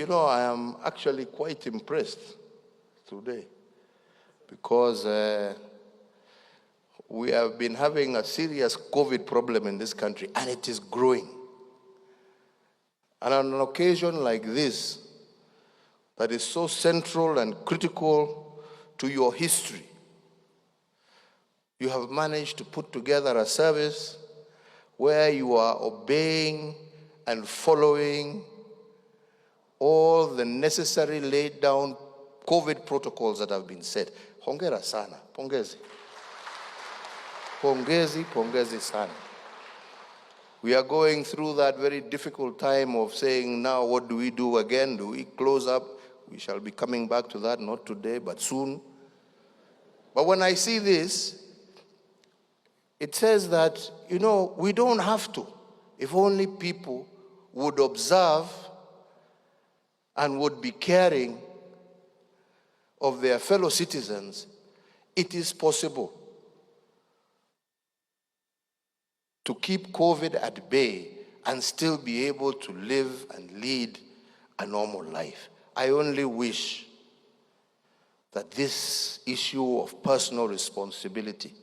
You know, I am actually quite impressed today because we have been having a serious COVID problem in this country, and it is growing. And on an occasion like this, that is so central and critical to your history, you have managed to put together a service where you are obeying and following all the necessary laid down COVID protocols that have been set. Hongera sana, pongezi. Pongezi, pongezi sana. We are going through that very difficult time of saying, now what do we do again? Do we close up? We shall be coming back to that, not today, but soon. But when I see this, it says that, you know, we don't have to. If only people would observe and would be caring of their fellow citizens, it is possible to keep COVID at bay and still be able to live and lead a normal life. I only wish that this issue of personal responsibility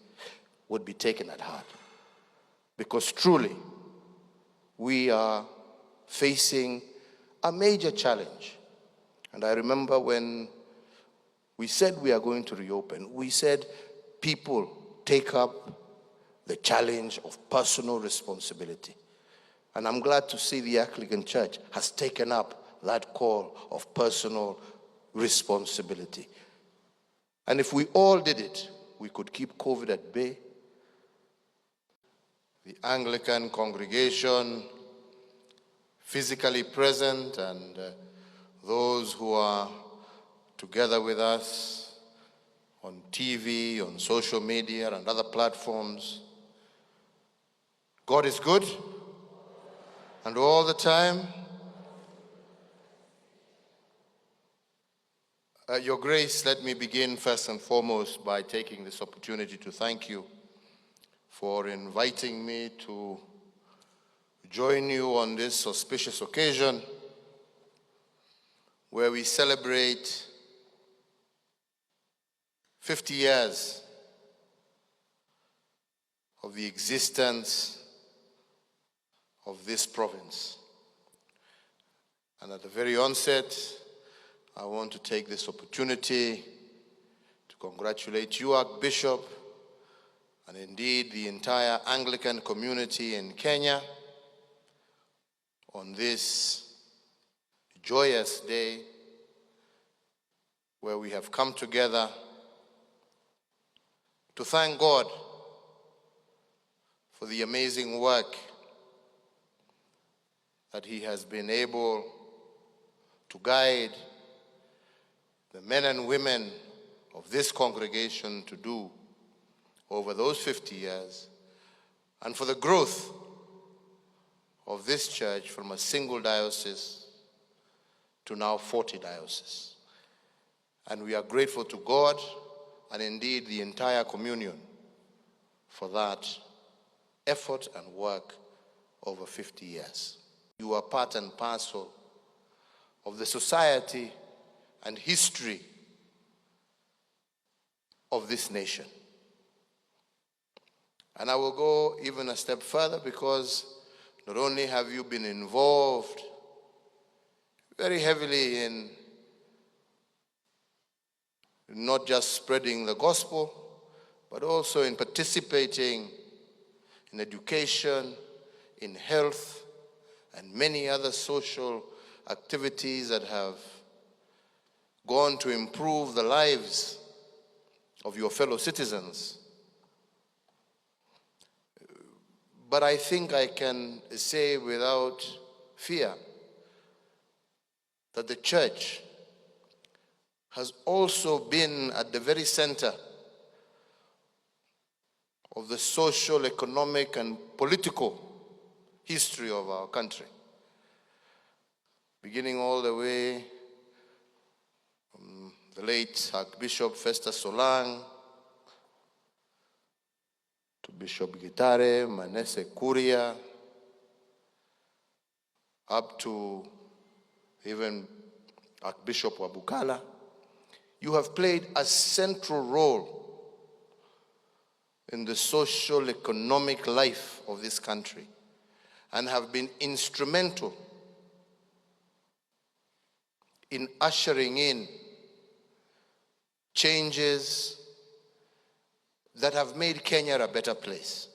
would be taken at heart, because truly we are facing a major challenge. And I remember when we said we are going to reopen, we said people take up the challenge of personal responsibility. And I'm glad to see the Anglican Church has taken up that call of personal responsibility. And if we all did it, we could keep COVID at bay. The Anglican congregation physically present and those who are together with us on TV, on social media and other platforms. God is good, and all the time. Your Grace, let me begin first and foremost by taking this opportunity to thank you for inviting me to join you on this auspicious occasion where we celebrate 50 years of the existence of this province. And at the very onset, I want to take this opportunity to congratulate you, Archbishop, and indeed the entire Anglican community in Kenya on this joyous day where we have come together to thank God for the amazing work that He has been able to guide the men and women of this congregation to do over those 50 years, and for the growth of this church from a single diocese to now 40 dioceses. And we are grateful to God and indeed the entire communion for that effort and work over 50 years. You are part and parcel of the society and history of this nation. And I will go even a step further, because not only have you been involved very heavily in not just spreading the gospel, but also in participating in education, in health, and many other social activities that have gone to improve the lives of your fellow citizens. But I think I can say without fear that the church has also been at the very center of the social, economic, and political history of our country, beginning all the way from the late Archbishop Festus Solang to Bishop Gitare, Manesse Kuria, up to even Archbishop Wabukala, you have played a central role in the social economic life of this country and have been instrumental in ushering in changes that have made Kenya a better place.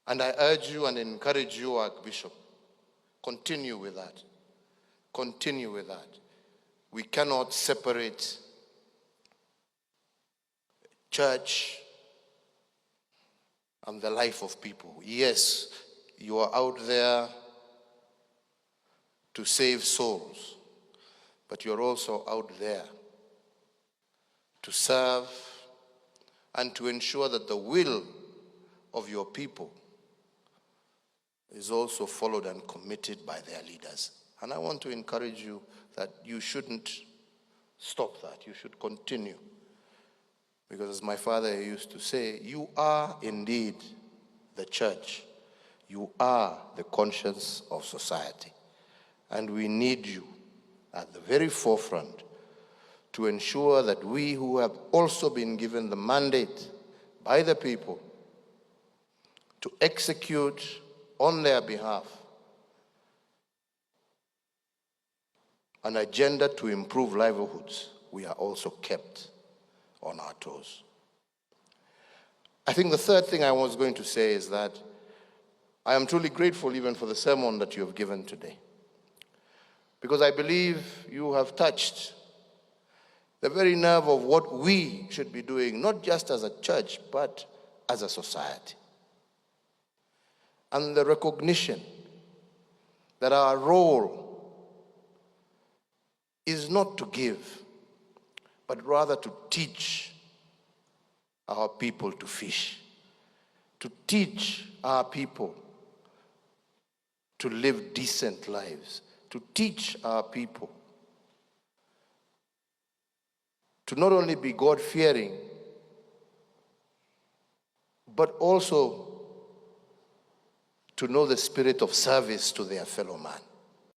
And I urge you and encourage you, Archbishop, continue with that. Continue with that. We cannot separate church and the life of people. Yes, you are out there to save souls, but you're also out there to serve and to ensure that the will of your people is also followed and committed by their leaders. And I want to encourage you that you shouldn't stop that. You should continue. Because as my father used to say, you are indeed the church. You are the conscience of society. And we need you at the very forefront to ensure that we who have also been given the mandate by the people to execute on their behalf an agenda to improve livelihoods, we are also kept on our toes. I think the third thing I was going to say is that I am truly grateful even for the sermon that you have given today, because I believe you have touched the very nerve of what we should be doing, not just as a church, but as a society. And the recognition that our role is not to give, but rather to teach our people to fish, to teach our people to live decent lives, to teach our people to not only be God-fearing, but also to know the spirit of service to their fellow man.